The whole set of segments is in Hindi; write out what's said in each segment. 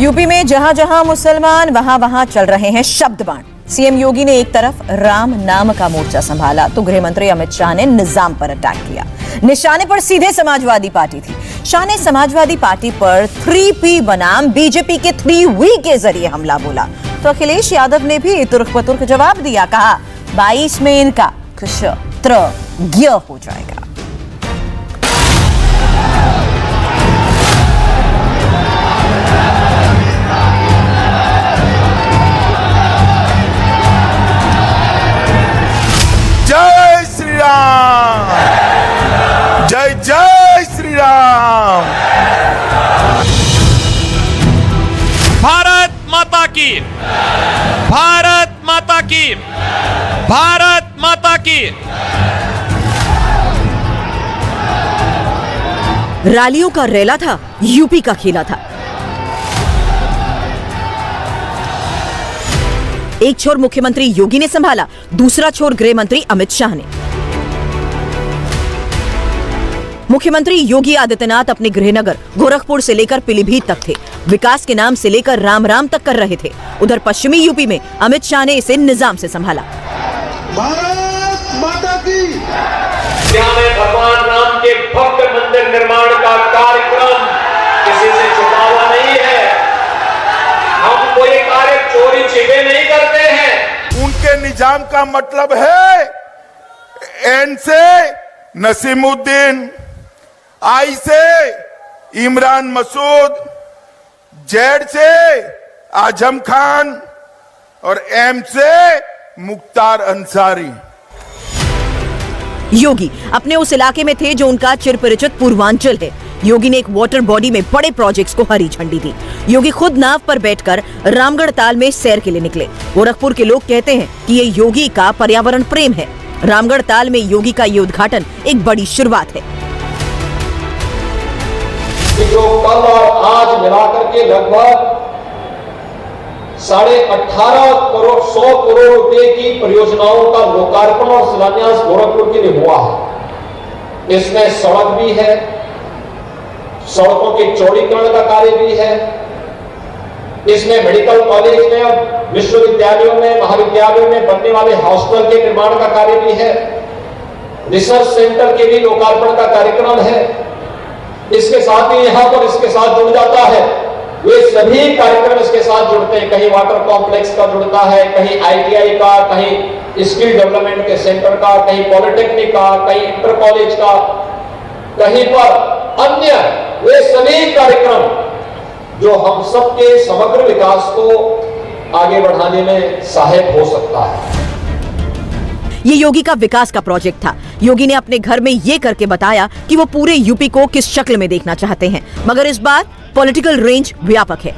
यूपी में जहां जहां मुसलमान वहां वहां चल रहे हैं शब्द बाण। सीएम योगी ने एक तरफ राम नाम का मोर्चा संभाला तो गृह मंत्री अमित शाह ने निजाम पर अटैक किया। निशाने पर सीधे समाजवादी पार्टी थी। शाह ने समाजवादी पार्टी पर 3P बनाम बीजेपी के 3V के जरिए हमला बोला तो अखिलेश यादव ने भी तुर्क पतुर्क जवाब दिया। कहा 22 में इनका क्षत्र हो जाएगा। जय श्री राम, जय जय श्री राम। भारत माता की, भारत माता की, भारत माता की। रैलियों का रेला था, यूपी का खेला था। एक छोर मुख्यमंत्री योगी ने संभाला, दूसरा छोर गृह मंत्री अमित शाह ने। मुख्यमंत्री योगी आदित्यनाथ अपने गृहनगर गोरखपुर से लेकर पीलीभीत तक थे। विकास के नाम से लेकर राम राम तक कर रहे थे। उधर पश्चिमी यूपी में अमित शाह ने इसे निजाम से संभाला। भारत माता की। भगवान राम के भव्य मंदिर निर्माण का कार्यक्रम किसी से छुपा हुआ नहीं है। हम कोई कार्य चोरी छिपे नहीं करते हैं। उनके निजाम का मतलब है एन से नसीमुद्दीन, आई से इमरान मसूद, जेड से आजम खान और एम से मुख्तार अंसारी। योगी अपने उस इलाके में थे जो उनका चिरपरिचित पूर्वांचल है। योगी ने एक वाटर बॉडी में बड़े प्रोजेक्ट्स को हरी झंडी दी। योगी खुद नाव पर बैठकर रामगढ़ ताल में सैर के लिए निकले। गोरखपुर के लोग कहते हैं कि ये योगी का पर्यावरण प्रेम है। रामगढ़ ताल में योगी का ये उद्घाटन एक बड़ी शुरुआत है। जो कल और आज मिलाकर के लगभग 18.5 करोड़ 100 करोड़ रुपए की परियोजनाओं का लोकार्पण और शिलान्यास गोरखपुर के लिए हुआ है। इसमें सड़क भी है, सड़कों के चौड़ीकरण का कार्य भी है, इसमें मेडिकल कॉलेज में और विश्वविद्यालयों में महाविद्यालयों में बनने वाले हॉस्टल के निर्माण का कार्य भी है, रिसर्च सेंटर के भी लोकार्पण का कार्यक्रम है। इसके साथ ही यहां पर इसके साथ जुड़ जाता है, वे सभी कार्यक्रम इसके साथ जुड़ते हैं। कहीं वाटर कॉम्प्लेक्स का जुड़ता है, कहीं ITI का, कहीं स्किल डेवलपमेंट के सेंटर का, कहीं पॉलिटेक्निक का, कहीं इंटर कॉलेज का, कहीं पर अन्य वे सभी कार्यक्रम जो हम सबके समग्र विकास को आगे बढ़ाने में सहायक हो सकता है। ये योगी का विकास का प्रोजेक्ट था। योगी ने अपने घर में ये करके बताया कि वो पूरे यूपी को किस शक्ल में देखना चाहते हैं, मगर इस बार पॉलिटिकल रेंज व्यापक है।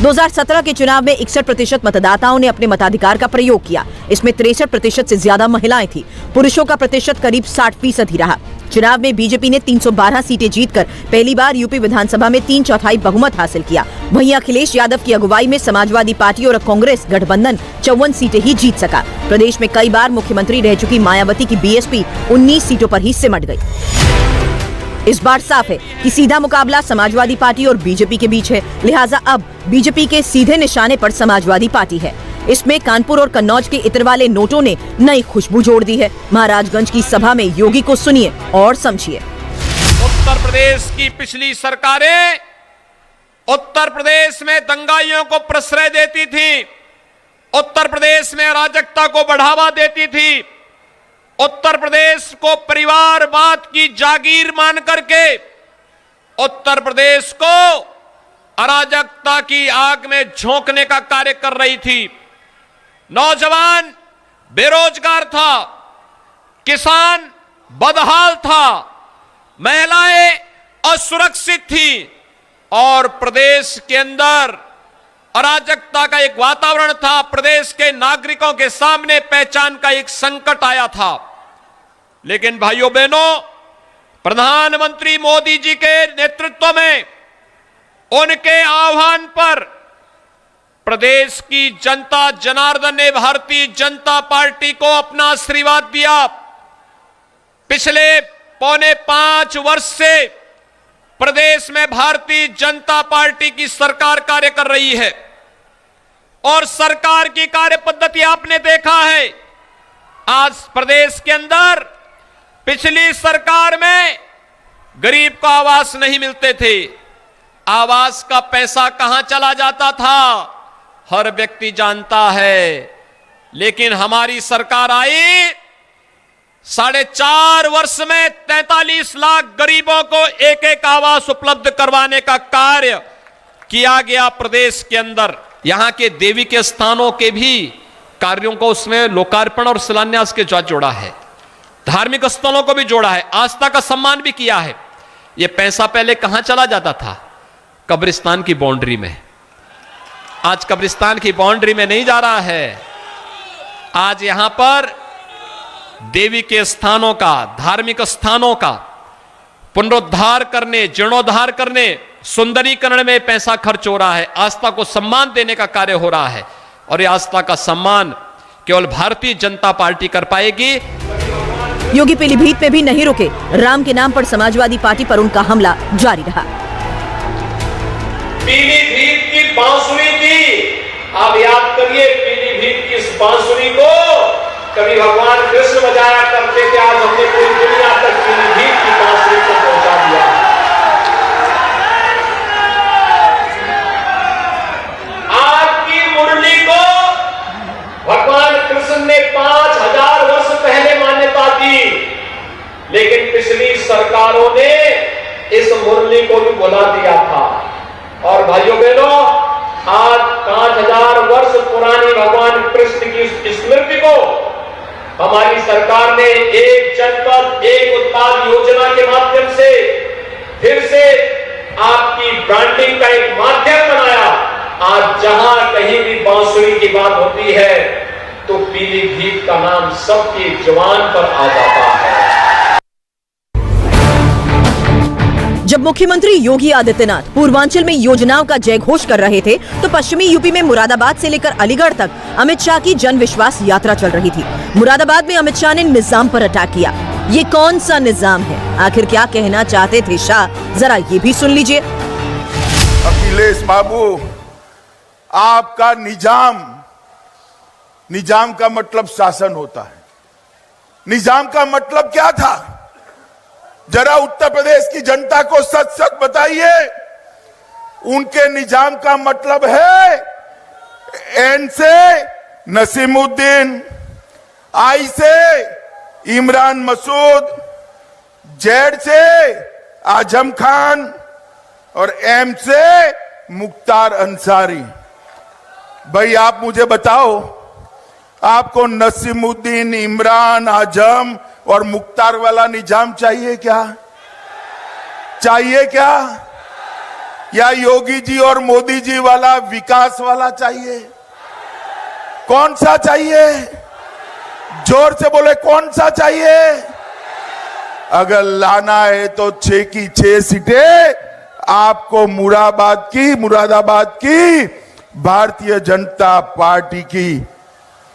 2017 के चुनाव में 61% मतदाताओं ने अपने मताधिकार का प्रयोग किया। इसमें 63% से ज्यादा महिलाएं थी। पुरुषों का प्रतिशत करीब 60% ही रहा। चुनाव में बीजेपी ने 312 सीटें जीतकर पहली बार यूपी विधानसभा में 3/4 बहुमत हासिल किया। वहीं अखिलेश यादव की अगुवाई में समाजवादी पार्टी और कांग्रेस गठबंधन 54 सीटें ही जीत सका। प्रदेश में कई बार मुख्यमंत्री रह चुकी मायावती की बीएसपी 19 सीटों पर ही सिमट गई। इस बार साफ है कि सीधा मुकाबला समाजवादी पार्टी और बीजेपी के बीच है, लिहाजा अब बीजेपी के सीधे निशाने पर समाजवादी पार्टी है। इसमें कानपुर और कन्नौज के इत्र वाले नोटों ने नई खुशबू जोड़ दी है। महाराजगंज की सभा में योगी को सुनिए और समझिए। उत्तर प्रदेश की पिछली सरकारें उत्तर प्रदेश में दंगाइयों को प्रश्रय देती थी, उत्तर प्रदेश में अराजकता को बढ़ावा देती थी, उत्तर प्रदेश को परिवारवाद की जागीर मान करके उत्तर प्रदेश को अराजकता की आग में झोंकने का कार्य कर रही थी। नौजवान बेरोजगार था, किसान बदहाल था, महिलाएं असुरक्षित थी और प्रदेश के अंदर अराजकता का एक वातावरण था। प्रदेश के नागरिकों के सामने पहचान का एक संकट आया था। लेकिन भाइयों बहनों, प्रधानमंत्री मोदी जी के नेतृत्व में, उनके आह्वान पर प्रदेश की जनता जनार्दन ने भारतीय जनता पार्टी को अपना आशीर्वाद दिया। पिछले 4.25 वर्ष से प्रदेश में भारतीय जनता पार्टी की सरकार कार्य कर रही है और सरकार की कार्य पद्धति आपने देखा है। आज प्रदेश के अंदर पिछली सरकार में गरीब को आवास नहीं मिलते थे, आवास का पैसा कहां चला जाता था हर व्यक्ति जानता है। लेकिन हमारी सरकार आई, 4.5 वर्ष में 43 लाख गरीबों को एक एक आवास उपलब्ध करवाने का कार्य किया गया प्रदेश के अंदर। यहां के देवी के स्थानों के भी कार्यों को उसमें लोकार्पण और शिलान्यास के साथ जोड़ा है, धार्मिक स्थलों को भी जोड़ा है, आस्था का सम्मान भी किया है। यह पैसा पहले कहां चला जाता था? कब्रिस्तान की बाउंड्री में। आज कब्रिस्तान की बाउंड्री में नहीं जा रहा है, आज यहां पर देवी के स्थानों का, धार्मिक स्थानों का पुनरुद्धार करने, जीर्णोद्धार करने, सुंदरीकरण में पैसा खर्च हो रहा है, आस्था को सम्मान देने का कार्य हो रहा है। और यह आस्था का सम्मान केवल भारतीय जनता पार्टी कर पाएगी। योगी पीलीभीत में भी नहीं रुके, राम के नाम पर समाजवादी पार्टी पर उनका हमला जारी रहा। पीलीभीत की बांसुरी थी, आप याद करिए पीलीभीत की इस बांसुरी को कभी भगवान कृष्ण बजाया करते थे, आज हमने पूरी दुनिया तक पीलीभीत की बांसुरी को पहुंचा दिया। आपकी मुरली को भगवान कृष्ण ने 5000 वर्ष पहले मान्यता दी, लेकिन पिछली सरकारों ने इस मुरली को भी बुला दिया था। और भाइयों बहनों, आज 5000 वर्ष पुरानी भगवान कृष्ण की स्मृति को हमारी सरकार ने एक जनपद एक उत्पाद योजना के माध्यम से फिर से आपकी ब्रांडिंग का एक माध्यम बनाया। आज जहां कहीं भी बांसुरी की बात होती है तो पीलीभीत का नाम सबकी जुबान पर आ जाता है। जब मुख्यमंत्री योगी आदित्यनाथ पूर्वांचल में योजनाओं का जयघोष कर रहे थे, तो पश्चिमी यूपी में मुरादाबाद से लेकर अलीगढ़ तक अमित शाह की जन विश्वास यात्रा चल रही थी। मुरादाबाद में अमित शाह ने निजाम पर अटैक किया। ये कौन सा निजाम है? आखिर क्या कहना चाहते थे शाह? जरा ये भी सुन लीजिए। अखिलेश बाबू, आपका निजाम का मतलब शासन होता है। निजाम का मतलब क्या था? जरा उत्तर प्रदेश की जनता को सच सच बताइए। उनके निजाम का मतलब है एन से नसीमुद्दीन, आई से इमरान मसूद, जेड से आजम खान और एम से मुख्तार अंसारी। भाई आप मुझे बताओ, आपको नसीमुद्दीन, इमरान, आजम और मुख्तार वाला निजाम चाहिए क्या? चाहिए क्या? या योगी जी और मोदी जी वाला विकास वाला चाहिए? कौन सा चाहिए? जोर से बोले, कौन सा चाहिए? अगर लाना है तो 6 की 6 सीटें आपको मुरादाबाद की भारतीय जनता पार्टी की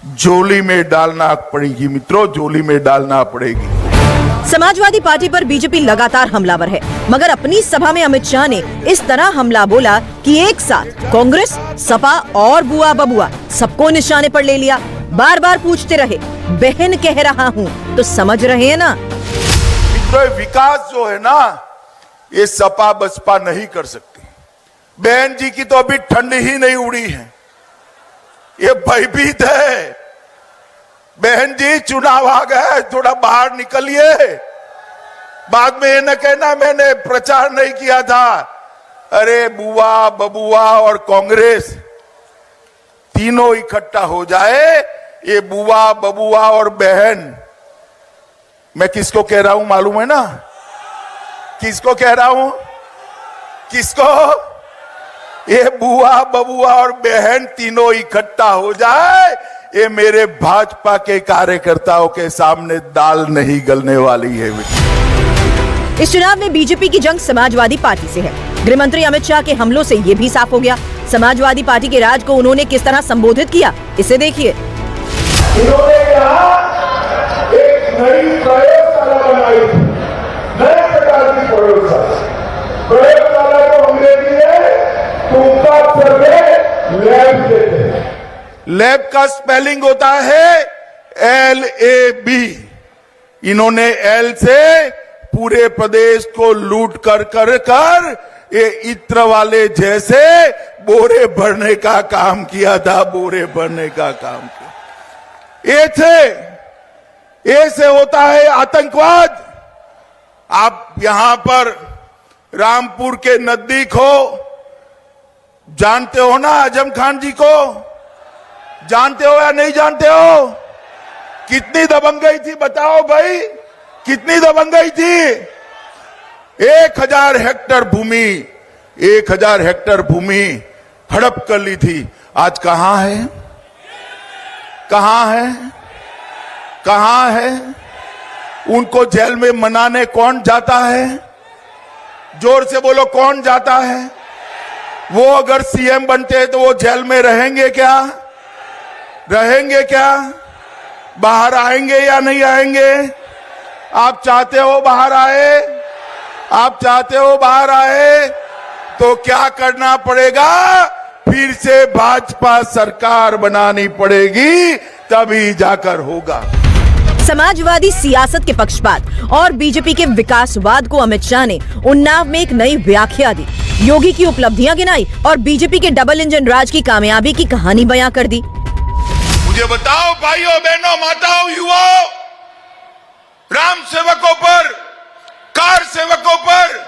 झोली में डालना पड़ेगी मित्रों, झोली में डालना पड़ेगी। समाजवादी पार्टी पर बीजेपी लगातार हमलावर है, मगर अपनी सभा में अमित शाह ने इस तरह हमला बोला कि एक साथ कांग्रेस, सपा और बुआ बबुआ सबको निशाने पर ले लिया। बार बार पूछते रहे, बहन कह रहा हूँ तो समझ रहे हैं ना? मित्रों, विकास जो है ना, ये सपा बसपा नहीं कर सकती। बहन जी की तो अभी ठंड ही नहीं उड़ी है, ये भयभीत है। बहन जी, चुनाव आ गया, थोड़ा बाहर निकलिए। बाद में ये न कहना मैंने प्रचार नहीं किया था। अरे बुआ बबुआ और कांग्रेस तीनों इकट्ठा हो जाए, ये बुआ बबुआ और बहन, मैं किसको कह रहा हूं मालूम है ना? किसको कह रहा हूं? किसको? ये बुआ बबुआ और बहन तीनों इकट्ठा हो जाए, ये मेरे भाजपा के कार्यकर्ताओं के सामने दाल नहीं गलने वाली है। इस चुनाव में बीजेपी की जंग समाजवादी पार्टी से है। गृह मंत्री अमित शाह के हमलों से ये भी साफ हो गया। समाजवादी पार्टी के राज को उन्होंने किस तरह संबोधित किया, इसे देखिए। इन्होंने कहा एक नई प्रयोगशाला बनाई, नए प्रकार की प्रयोगशाला। प्रयोगशाला को अंग्रेजी में तुमका सर्वे लैब देते हैं। लैब का स्पेलिंग होता है LAB। इन्होंने L से पूरे प्रदेश को लूट कर ये इत्र वाले जैसे बोरे भरने का काम किया था, बोरे भरने का काम किया। ए से होता है आतंकवाद। आप यहां पर रामपुर के नजदीक हो, जानते हो ना आजम खान जी को? जानते हो या नहीं जानते हो? कितनी दबंगई थी बताओ भाई, कितनी दबंगई थी? 1000 हेक्टेयर भूमि हड़प कर ली थी। आज कहां है? कहां है? कहां है? उनको जेल में मनाने कौन जाता है? जोर से बोलो, कौन जाता है? वो अगर सीएम बनते तो वो जेल में रहेंगे क्या? रहेंगे क्या? बाहर आएंगे या नहीं आएंगे? आप चाहते हो बाहर आए? आप चाहते हो बाहर आए? तो क्या करना पड़ेगा? फिर से भाजपा सरकार बनानी पड़ेगी, तभी जाकर होगा। समाजवादी सियासत के पक्षपात और बीजेपी के विकासवाद को अमित शाह ने उन्नाव में एक नई व्याख्या दी। योगी की उपलब्धियां गिनाई और बीजेपी के डबल इंजन राज की कामयाबी की कहानी बयां कर दी। मुझे बताओ भाइयों बहनों माताओं युवाओं, राम सेवकों पर, कार सेवकों पर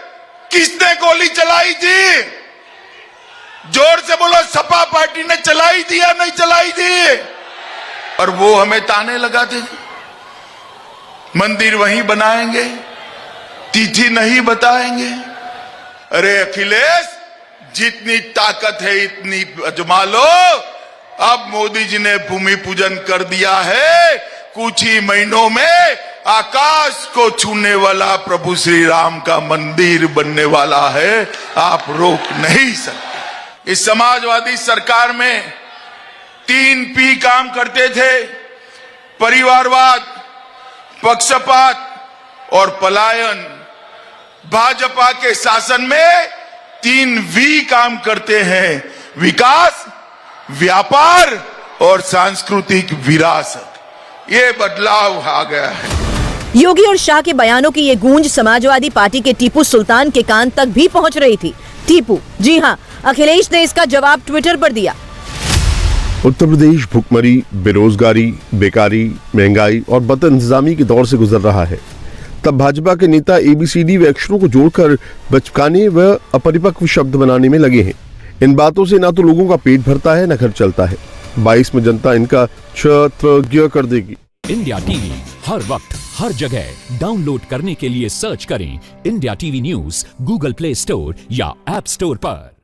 किसने गोली चलाई थी? जोर से बोलो, सपा पार्टी ने चलाई थी या नहीं चलाई थी? और वो हमें ताने लगाते थे, मंदिर वहीं बनाएंगे, तिथि नहीं बताएंगे। अरे अखिलेश, जितनी ताकत है इतनी अजमा लो। अब मोदी जी ने भूमि पूजन कर दिया है, कुछ ही महीनों में आकाश को छूने वाला प्रभु श्री राम का मंदिर बनने वाला है। आप रोक नहीं सकते। इस समाजवादी सरकार में 3 P काम करते थे, परिवारवाद, पक्षपात और पलायन। भाजपा के शासन में 3 V काम करते हैं, विकास, व्यापार और सांस्कृतिक विरासत। ये बदलाव आ गया है। योगी और शाह के बयानों की ये गूंज समाजवादी पार्टी के टीपू सुल्तान के कान तक भी पहुंच रही थी। टीपू, जी हां, अखिलेश ने इसका जवाब ट्विटर पर दिया। उत्तर प्रदेश भुखमरी, बेरोजगारी, बेकारी, महंगाई और बदइंतजामी के दौर से गुजर रहा है। तब भाजपा के नेता ABCD व अक्षरों को जोड़कर बचकाने व अपरिपक्व शब्द बनाने में लगे हैं। इन बातों से ना तो लोगों का पेट भरता है, न घर चलता है। 22 में जनता इनका क्षत्रज्ञ कर देगी। इंडिया टीवी हर वक्त हर जगह डाउनलोड करने के लिए सर्च करें India TV news Google play store या ऐप स्टोर पर।